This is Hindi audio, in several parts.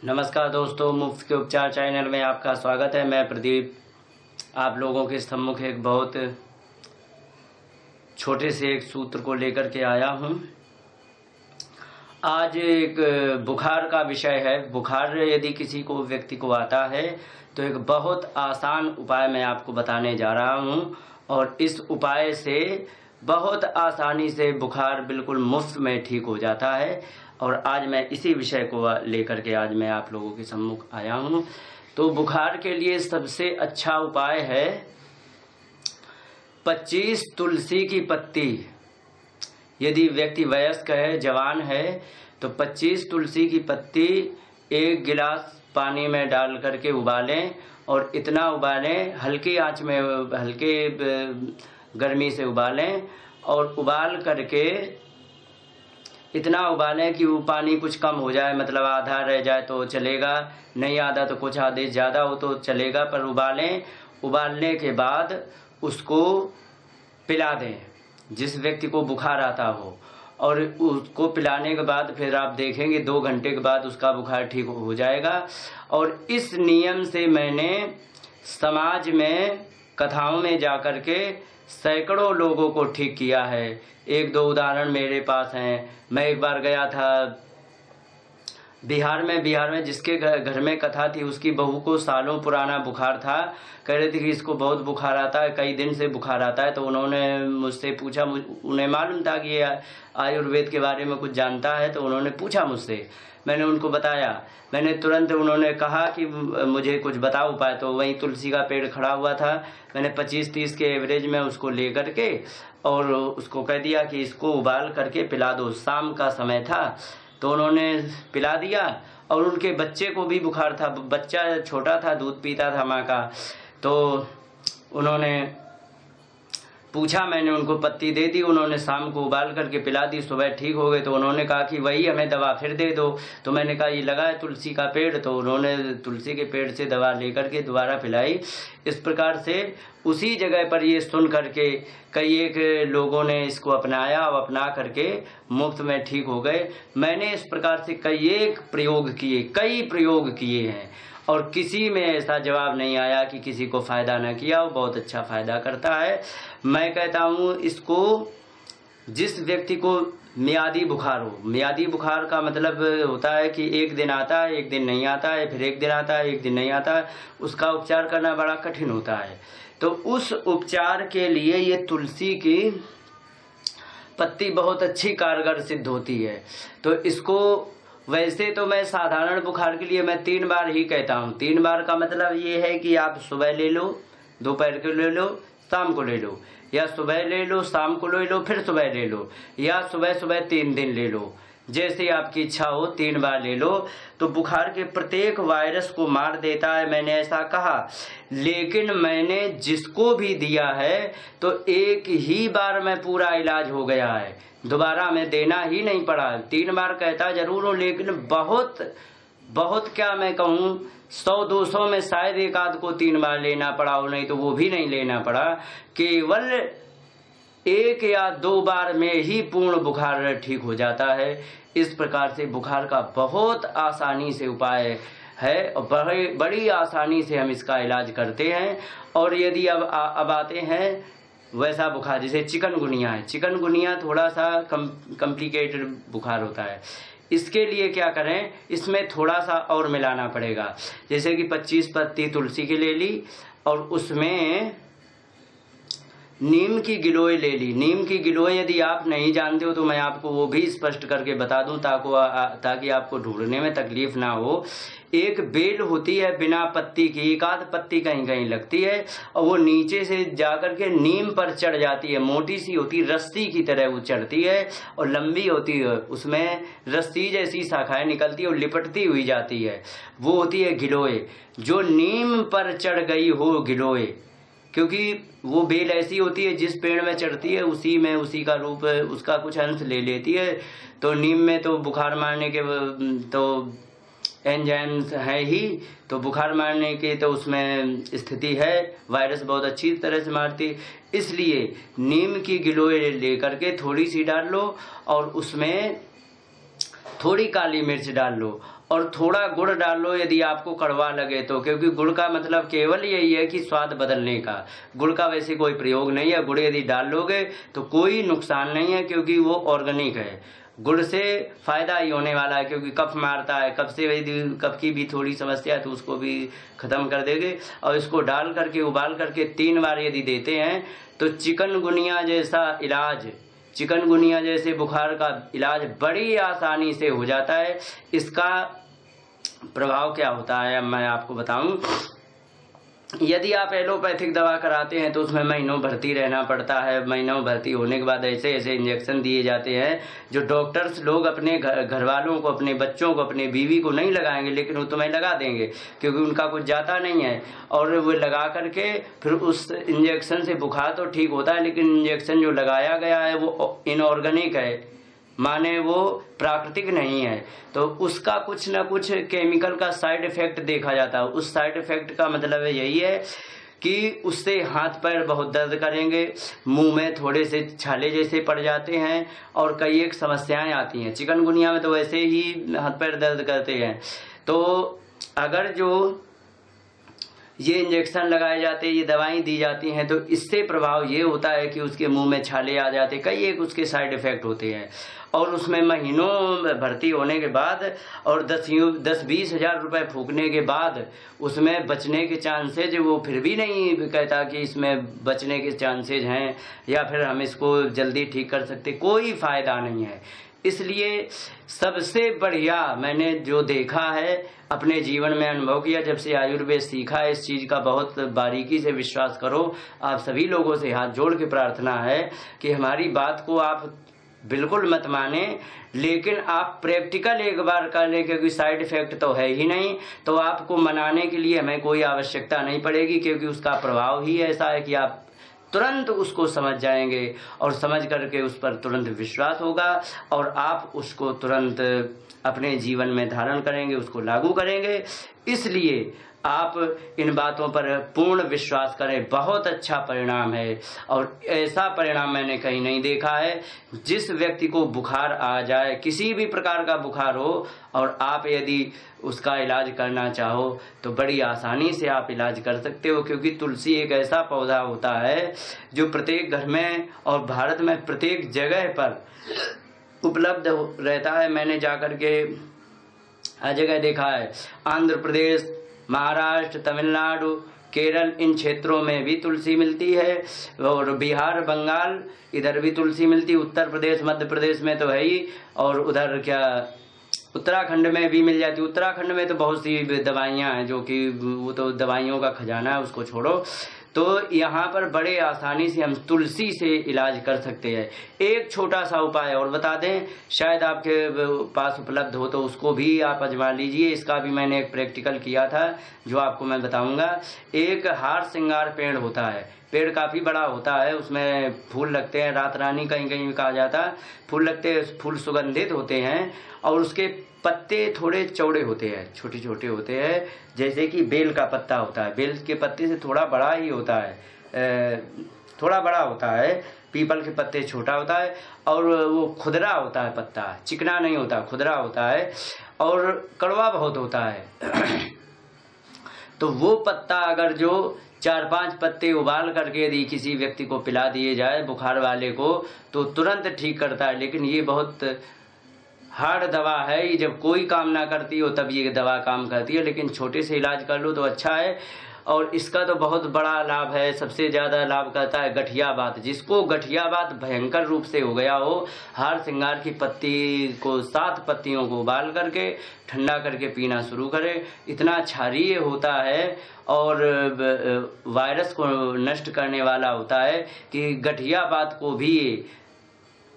नमस्कार दोस्तों, मुफ्त के उपचार चैनल में आपका स्वागत है। मैं प्रदीप आप लोगों के सम्मुख एक बहुत छोटे से एक सूत्र को लेकर के आया हूं। आज एक बुखार का विषय है। बुखार यदि किसी को व्यक्ति को आता है तो एक बहुत आसान उपाय मैं आपको बताने जा रहा हूं और इस उपाय से बहुत आसानी से बुखार बिल्कुल मुफ्त में ठीक हो जाता है। और आज मैं इसी विषय को लेकर के आज मैं आप लोगों के सम्मुख आया हूं। तो बुखार के लिए सबसे अच्छा उपाय है 25 तुलसी की पत्ती। यदि व्यक्ति वयस्क है, जवान है, तो 25 तुलसी की पत्ती 1 गिलास पानी में डाल करके उबालें और इतना उबालें, हल्की आंच में, हल्के गर्मी से उबालें और उबाल करके इतना उबालें कि वो पानी कुछ कम हो जाए, मतलब आधा रह जाए तो चलेगा, नहीं आधा तो कुछ आधे ज़्यादा हो तो चलेगा, पर उबालें। उबालने के बाद उसको पिला दें जिस व्यक्ति को बुखार आता हो, और उसको पिलाने के बाद फिर आप देखेंगे 2 घंटे के बाद उसका बुखार ठीक हो जाएगा। और इस नियम से मैंने समाज में कथाओं में जाकर के सैकड़ों लोगों को ठीक किया है। 1-2 उदाहरण मेरे पास हैं। मैं एक बार गया था बिहार में जिसके घर में कथा थी, उसकी बहू को सालों पुराना बुखार था। कह रहे थे कि इसको बहुत बुखार आता है, कई दिन से बुखार आता है। तो उन्होंने मुझसे पूछा, उन्हें मालूम था कि ये आयुर्वेद के बारे में कुछ जानता है, तो उन्होंने पूछा मुझसे। मैंने उनको बताया। मैंने तुरंत, उन्होंने कहा कि मुझे कुछ बताओ उपाय। तो वहीं तुलसी का पेड़ खड़ा हुआ था। मैंने 25-30 के एवरेज में उसको ले करके और उसको कह दिया कि इसको उबाल करके पिला दो। शाम का समय था तो उन्होंने पिला दिया। और उनके बच्चे को भी बुखार था, बच्चा छोटा था, दूध पीता था माँ का। तो उन्होंने पूछा, मैंने उनको पत्ती दे दी, उन्होंने शाम को उबाल करके पिला दी, सुबह ठीक हो गए। तो उन्होंने कहा कि वही हमें दवा फिर दे दो। तो मैंने कहा ये लगा है तुलसी का पेड़। तो उन्होंने तुलसी के पेड़ से दवा लेकर के दोबारा पिलाई। इस प्रकार से उसी जगह पर ये सुन करके कई एक लोगों ने इसको अपनाया और अपना करके मुफ्त में ठीक हो गए। मैंने इस प्रकार से कई प्रयोग किए हैं और किसी में ऐसा जवाब नहीं आया कि किसी को फ़ायदा न किया। वो बहुत अच्छा फ़ायदा करता है। मैं कहता हूँ इसको जिस व्यक्ति को मियादी बुखार हो, मियादी बुखार का मतलब होता है कि एक दिन आता है, एक दिन नहीं आता है, फिर एक दिन आता है, एक दिन नहीं आता है, उसका उपचार करना बड़ा कठिन होता है। तो उस उपचार के लिए ये तुलसी की पत्ती बहुत अच्छी कारगर सिद्ध होती है। तो इसको वैसे तो मैं साधारण बुखार के लिए मैं 3 बार ही कहता हूँ। 3 बार का मतलब ये है कि आप सुबह ले लो, दोपहर को ले लो, शाम को ले लो, या सुबह ले लो, शाम को ले लो, फिर सुबह ले लो, या सुबह 3 दिन ले लो, जैसे आपकी इच्छा हो 3 बार ले लो। तो बुखार के प्रत्येक वायरस को मार देता है, मैंने ऐसा कहा। लेकिन मैंने जिसको भी दिया है तो एक ही बार में पूरा इलाज हो गया है, दोबारा मैं देना ही नहीं पड़ा। 3 बार कहता जरूर हूँ, लेकिन बहुत क्या मैं कहूँ, 100-200 में शायद एक आध को 3 बार लेना पड़ा हो, नहीं तो वो भी नहीं लेना पड़ा। केवल 1 या 2 बार में ही पूर्ण बुखार ठीक हो जाता है। इस प्रकार से बुखार का बहुत आसानी से उपाय है और बड़ी आसानी से हम इसका इलाज करते हैं। और यदि अब आते हैं वैसा बुखार जैसे चिकनगुनिया है। चिकनगुनिया थोड़ा सा कॉम्प्लिकेटेड बुखार होता है। इसके लिए क्या करें, इसमें थोड़ा सा और मिलाना पड़ेगा। जैसे कि 25 पत्ती तुलसी की ले ली और उसमें नीम की गिलोय ले ली। नीम की गिलोय यदि आप नहीं जानते हो तो मैं आपको वो भी स्पष्ट करके बता दूं ताकि आपको ढूंढने में तकलीफ ना हो। एक बेल होती है बिना पत्ती की, एक आध पत्ती कहीं कहीं लगती है और वो नीचे से जाकर के नीम पर चढ़ जाती है। मोटी सी होती, रस्सी की तरह वो चढ़ती है और लंबी होती है, उसमें रस्सी जैसी शाखाएं निकलती है और लिपटती हुई जाती है। वो होती है गिलोय। जो नीम पर चढ़ गई हो गिलोय, क्योंकि वो बेल ऐसी होती है जिस पेड़ में चढ़ती है उसी का रूप उसका कुछ अंश ले लेती है। तो नीम में तो बुखार मारने के तो एंजाइम्स है ही, तो बुखार मारने के तो उसमें स्थिति है, वायरस बहुत अच्छी तरह से मारती। इसलिए नीम की गिलोय लेकर के थोड़ी सी डाल लो और उसमें थोड़ी काली मिर्च डाल लो और थोड़ा गुड़ डाल लो यदि आपको कड़वा लगे तो, क्योंकि गुड़ का मतलब केवल यही है कि स्वाद बदलने का। गुड़ का वैसे कोई प्रयोग नहीं है। गुड़ यदि डाल लोगे तो कोई नुकसान नहीं है, क्योंकि वो ऑर्गेनिक है। गुड़ से फायदा ही होने वाला है, क्योंकि कफ मारता है। कफ से यदि कफ की भी थोड़ी समस्या है तो उसको भी खत्म कर देंगे। और इसको डाल करके उबाल करके 3 बार यदि देते हैं तो चिकनगुनिया जैसा इलाज, चिकनगुनिया जैसे बुखार का इलाज बड़ी आसानी से हो जाता है। इसका प्रभाव क्या होता है अब मैं आपको बताऊं। यदि आप एलोपैथिक दवा कराते हैं तो उसमें महीनों भर्ती रहना पड़ता है। महीनों भर्ती होने के बाद ऐसे ऐसे इंजेक्शन दिए जाते हैं जो डॉक्टर्स लोग अपने घर वालों को, अपने बच्चों को, अपने बीवी को नहीं लगाएंगे, लेकिन वो तुम्हें लगा देंगे, क्योंकि उनका कुछ जाता नहीं है। और वो लगा करके फिर उस इंजेक्शन से बुखार तो ठीक होता है, लेकिन इंजेक्शन जो लगाया गया है वो इनऑर्गेनिक है, माने वो प्राकृतिक नहीं है। तो उसका कुछ ना कुछ केमिकल का साइड इफेक्ट देखा जाता है। उस साइड इफेक्ट का मतलब यही है कि उससे हाथ पैर बहुत दर्द करेंगे, मुंह में थोड़े से छाले जैसे पड़ जाते हैं और कई एक समस्याएं आती हैं। चिकनगुनिया में तो वैसे ही हाथ पैर दर्द करते हैं। तो अगर जो ये इंजेक्शन लगाए जाते हैं, ये दवाएं दी जाती हैं, तो इससे प्रभाव ये होता है कि उसके मुंह में छाले आ जाते, कई एक उसके साइड इफेक्ट होते हैं। और उसमें महीनों भर्ती होने के बाद और 10-20 हज़ार रुपए फूकने के बाद उसमें बचने के चांसेज, वो फिर भी नहीं कहता कि इसमें बचने के चांसेज हैं या फिर हम इसको जल्दी ठीक कर सकते, कोई फायदा नहीं है। इसलिए सबसे बढ़िया मैंने जो देखा है, अपने जीवन में अनुभव किया, जब से आयुर्वेद सीखा है, इस चीज का बहुत बारीकी से विश्वास करो। आप सभी लोगों से हाथ जोड़ के प्रार्थना है कि हमारी बात को आप बिल्कुल मत माने, लेकिन आप प्रैक्टिकल एक बार कर ले, क्योंकि साइड इफेक्ट तो है ही नहीं। तो आपको मनाने के लिए हमें कोई आवश्यकता नहीं पड़ेगी, क्योंकि उसका प्रभाव ही ऐसा है कि आप तुरंत उसको समझ जाएंगे और समझ करके उस पर तुरंत विश्वास होगा और आप उसको तुरंत अपने जीवन में धारण करेंगे, उसको लागू करेंगे। इसलिए आप इन बातों पर पूर्ण विश्वास करें, बहुत अच्छा परिणाम है। और ऐसा परिणाम मैंने कहीं नहीं देखा है। जिस व्यक्ति को बुखार आ जाए, किसी भी प्रकार का बुखार हो, और आप यदि उसका इलाज करना चाहो तो बड़ी आसानी से आप इलाज कर सकते हो, क्योंकि तुलसी एक ऐसा पौधा होता है जो प्रत्येक घर में और भारत में प्रत्येक जगह पर उपलब्ध रहता है। मैंने जाकर के हर जगह देखा है, आंध्र प्रदेश, महाराष्ट्र, तमिलनाडु, केरल, इन क्षेत्रों में भी तुलसी मिलती है, और बिहार, बंगाल, इधर भी तुलसी मिलती है। उत्तर प्रदेश, मध्य प्रदेश में तो है ही, और उधर क्या उत्तराखंड में भी मिल जाती है। उत्तराखंड में तो बहुत सी दवाइयाँ हैं, जो कि वो तो दवाइयों का खजाना है, उसको छोड़ो। तो यहाँ पर बड़े आसानी से हम तुलसी से इलाज कर सकते हैं। एक छोटा सा उपाय और बता दें, शायद आपके पास उपलब्ध हो तो उसको भी आप आजमा लीजिए। इसका भी मैंने एक प्रैक्टिकल किया था जो आपको मैं बताऊंगा। एक हार श्रृंगार पेड़ होता है, पेड़ काफी बड़ा होता है, उसमें फूल लगते हैं, रात रानी कहीं कहीं कहा जाता है। फूल लगते हैं, फूल सुगंधित होते हैं और उसके पत्ते थोड़े चौड़े होते हैं, छोटे छोटे होते हैं, जैसे कि बेल का पत्ता होता है। बेल के पत्ते से थोड़ा बड़ा ही होता है, थोड़ा बड़ा होता है। पीपल के पत्ते छोटा होता है और वो खुदरा होता है, पत्ता चिकना नहीं होता, खुदरा होता है और कड़वा बहुत होता है। तो वो पत्ता अगर जो 4-5 पत्ते उबाल करके यदि किसी व्यक्ति को पिला दिए जाए, बुखार वाले को, तो तुरंत ठीक करता है। लेकिन ये बहुत हार्ड दवा है, ये जब कोई काम ना करती हो तब ये दवा काम करती है। लेकिन छोटे से इलाज कर लो तो अच्छा है। और इसका तो बहुत बड़ा लाभ है, सबसे ज्यादा लाभ करता है गठियाबात। जिसको गठियाबात भयंकर रूप से हो गया हो, हार श्रृंगार की पत्ती को 7 पत्तियों को उबाल करके ठंडा करके पीना शुरू करे। इतना क्षारीय होता है और वायरस को नष्ट करने वाला होता है कि गठियाबात को भी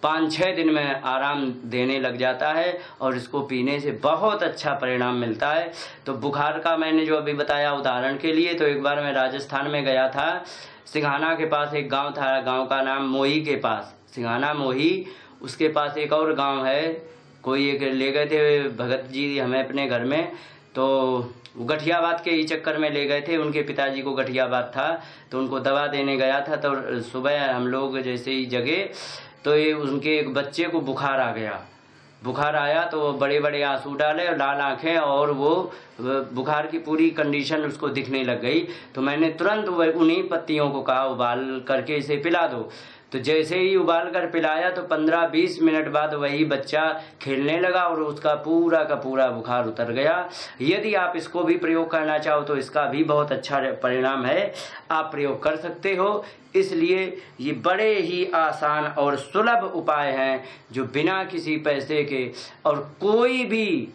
5-6 दिन में आराम देने लग जाता है और इसको पीने से बहुत अच्छा परिणाम मिलता है। तो बुखार का मैंने जो अभी बताया उदाहरण के लिए, तो एक बार मैं राजस्थान में गया था, सिंघाना के पास एक गांव था, गांव का नाम मोही के पास, सिंघाना मोही। उसके पास एक और गांव है, कोई एक ले गए थे भगत जी हमें अपने घर में, तो गठियाबात के ही चक्कर में ले गए थे। उनके पिताजी को गठियाबात था तो उनको दवा देने गया था। तो सुबह हम लोग जैसे ही जगे तो ये उनके एक बच्चे को बुखार आ गया। बुखार आया तो बड़े बड़े आंसू डाले और लाल आंखें, और वो बुखार की पूरी कंडीशन उसको दिखने लग गई। तो मैंने तुरंत उन्हीं पत्तियों को कहा उबाल करके इसे पिला दो। तो जैसे ही उबाल कर पिलाया तो 15-20 मिनट बाद वही बच्चा खेलने लगा और उसका पूरा का पूरा बुखार उतर गया। यदि आप इसको भी प्रयोग करना चाहो तो इसका भी बहुत अच्छा परिणाम है, आप प्रयोग कर सकते हो। इसलिए ये बड़े ही आसान और सुलभ उपाय हैं जो बिना किसी पैसे के और कोई भी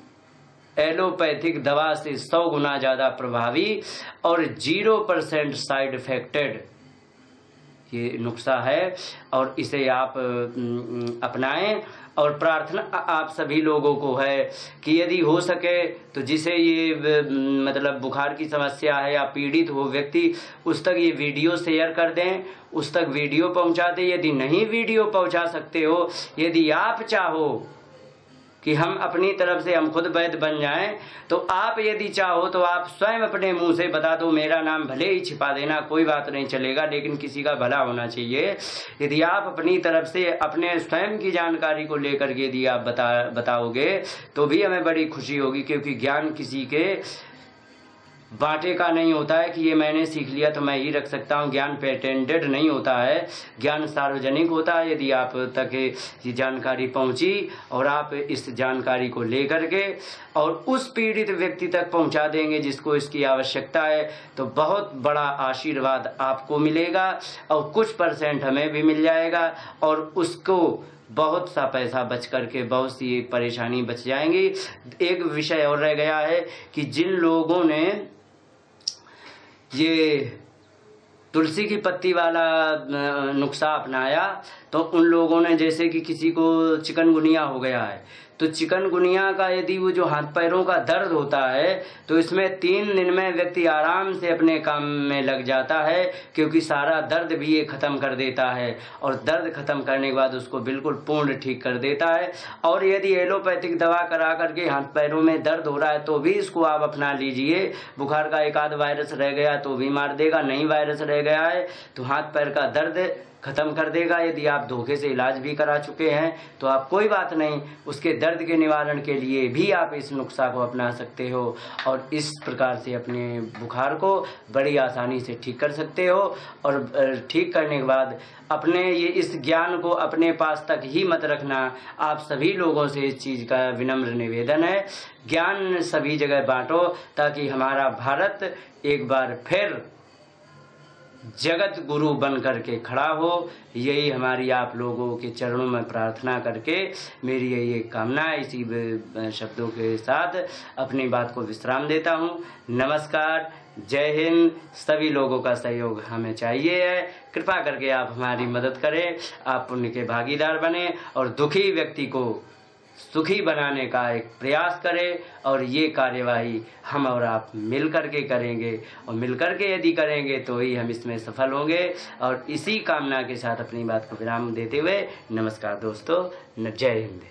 एलोपैथिक दवा से 100 गुना ज़्यादा प्रभावी और 0% साइड इफेक्टेड ये नुस्खा है। और इसे आप अपनाएं। और प्रार्थना आप सभी लोगों को है कि यदि हो सके तो जिसे ये मतलब बुखार की समस्या है या पीड़ित हो व्यक्ति, उस तक ये वीडियो शेयर कर दें, उस तक वीडियो पहुंचा दें। यदि नहीं वीडियो पहुंचा सकते हो, यदि आप चाहो कि हम अपनी तरफ से हम खुद वैद्य बन जाएं, तो आप यदि चाहो तो आप स्वयं अपने मुंह से बता दो, मेरा नाम भले ही छिपा देना, कोई बात नहीं चलेगा, लेकिन किसी का भला होना चाहिए। यदि आप अपनी तरफ से अपने स्वयं की जानकारी को लेकर के यदि आप बताओगे तो भी हमें बड़ी खुशी होगी, क्योंकि ज्ञान किसी के बांटे का नहीं होता है कि ये मैंने सीख लिया तो मैं ही रख सकता हूँ। ज्ञान पेटेंटेड नहीं होता है, ज्ञान सार्वजनिक होता है। यदि आप तक ये जानकारी पहुँची और आप इस जानकारी को लेकर के और उस पीड़ित व्यक्ति तक पहुँचा देंगे जिसको इसकी आवश्यकता है, तो बहुत बड़ा आशीर्वाद आपको मिलेगा और कुछ % हमें भी मिल जाएगा और उसको बहुत सा पैसा बच करके बहुत सी परेशानी बच जाएंगी। एक विषय और रह गया है कि जिन लोगों ने ये तुलसी की पत्ती वाला नुस्खा अपनाया, तो उन लोगों ने, जैसे कि किसी को चिकनगुनिया हो गया है, तो चिकनगुनिया का यदि वो जो हाथ पैरों का दर्द होता है तो इसमें 3 दिन में व्यक्ति आराम से अपने काम में लग जाता है, क्योंकि सारा दर्द भी ये ख़त्म कर देता है और दर्द ख़त्म करने के बाद उसको बिल्कुल पूर्ण ठीक कर देता है। और यदि एलोपैथिक दवा करा करके हाथ पैरों में दर्द हो रहा है तो भी इसको आप अपना लीजिए। बुखार का एक आध वायरस रह गया तो भी मार देगा, नहीं वायरस रह गया है तो हाथ पैर का दर्द ख़त्म कर देगा। यदि आप धोखे से इलाज भी करा चुके हैं तो आप कोई बात नहीं, उसके दर्द के निवारण के लिए भी आप इस नुस्खा को अपना सकते हो और इस प्रकार से अपने बुखार को बड़ी आसानी से ठीक कर सकते हो। और ठीक करने के बाद अपने ये इस ज्ञान को अपने पास तक ही मत रखना। आप सभी लोगों से इस चीज़ का विनम्र निवेदन है, ज्ञान सभी जगह बांटो ताकि हमारा भारत एक बार फिर जगत गुरु बन करके खड़ा हो। यही हमारी आप लोगों के चरणों में प्रार्थना करके मेरी यही एक कामना है। इसी शब्दों के साथ अपनी बात को विश्राम देता हूँ। नमस्कार, जय हिंद। सभी लोगों का सहयोग हमें चाहिए है, कृपा करके आप हमारी मदद करें, आप पुण्य के भागीदार बने और दुखी व्यक्ति को सुखी बनाने का एक प्रयास करें। और ये कार्यवाही हम और आप मिल करके करेंगे और मिल करके यदि करेंगे तो ही हम इसमें सफल होंगे। और इसी कामना के साथ अपनी बात को विराम देते हुए नमस्कार दोस्तों, जय हिंद।